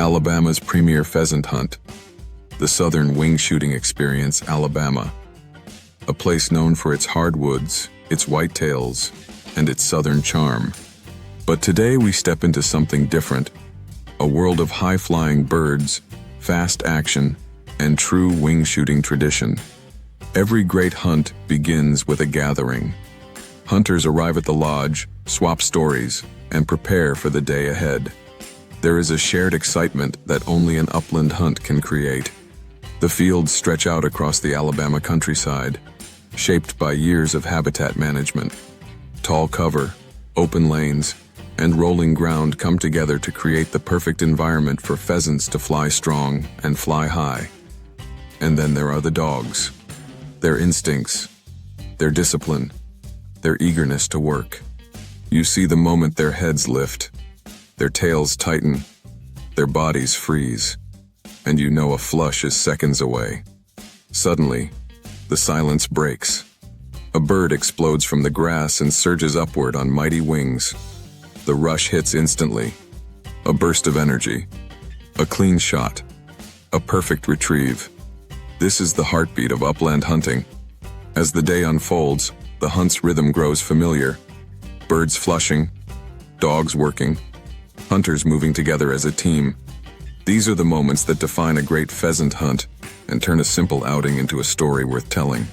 Alabama's premier pheasant hunt, the Southern Wingshooting Experience, Alabama, a place known for its hardwoods, its whitetails, and its southern charm. But today we step into something different, a world of high-flying birds, fast action, and true wing-shooting tradition. Every great hunt begins with a gathering. Hunters arrive at the lodge, swap stories, and prepare for the day ahead. There is a shared excitement that only an upland hunt can create. The fields stretch out across the Alabama countryside, shaped by years of habitat management. Tall cover, open lanes, and rolling ground come together to create the perfect environment for pheasants to fly strong and fly high. And then there are the dogs. Their instincts, their discipline, their eagerness to work. You see the moment their heads lift, their tails tighten, their bodies freeze, and you know a flush is seconds away. Suddenly, the silence breaks. A bird explodes from the grass and surges upward on mighty wings. The rush hits instantly. A burst of energy, a clean shot, a perfect retrieve. This is the heartbeat of upland hunting. As the day unfolds, the hunt's rhythm grows familiar. Birds flushing, dogs working, hunters moving together as a team. These are the moments that define a great pheasant hunt and turn a simple outing into a story worth telling.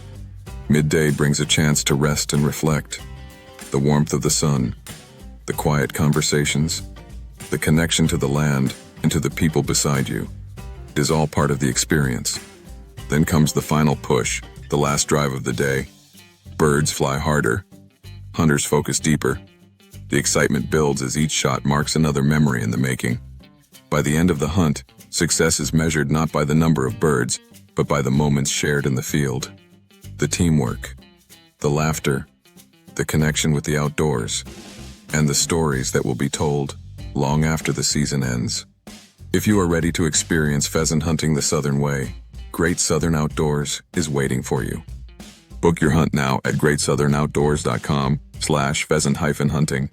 Midday brings a chance to rest and reflect. The warmth of the sun, the quiet conversations, the connection to the land and to the people beside you is all part of the experience. Then comes the final push, the last drive of the day. Birds fly harder, hunters focus deeper. The excitement builds as each shot marks another memory in the making. By the end of the hunt, success is measured not by the number of birds, but by the moments shared in the field. The teamwork, the laughter, the connection with the outdoors, and the stories that will be told long after the season ends. If you are ready to experience pheasant hunting the Southern way, Great Southern Outdoors is waiting for you. Book your hunt now at greatsouthernoutdoors.com/pheasant-hunting.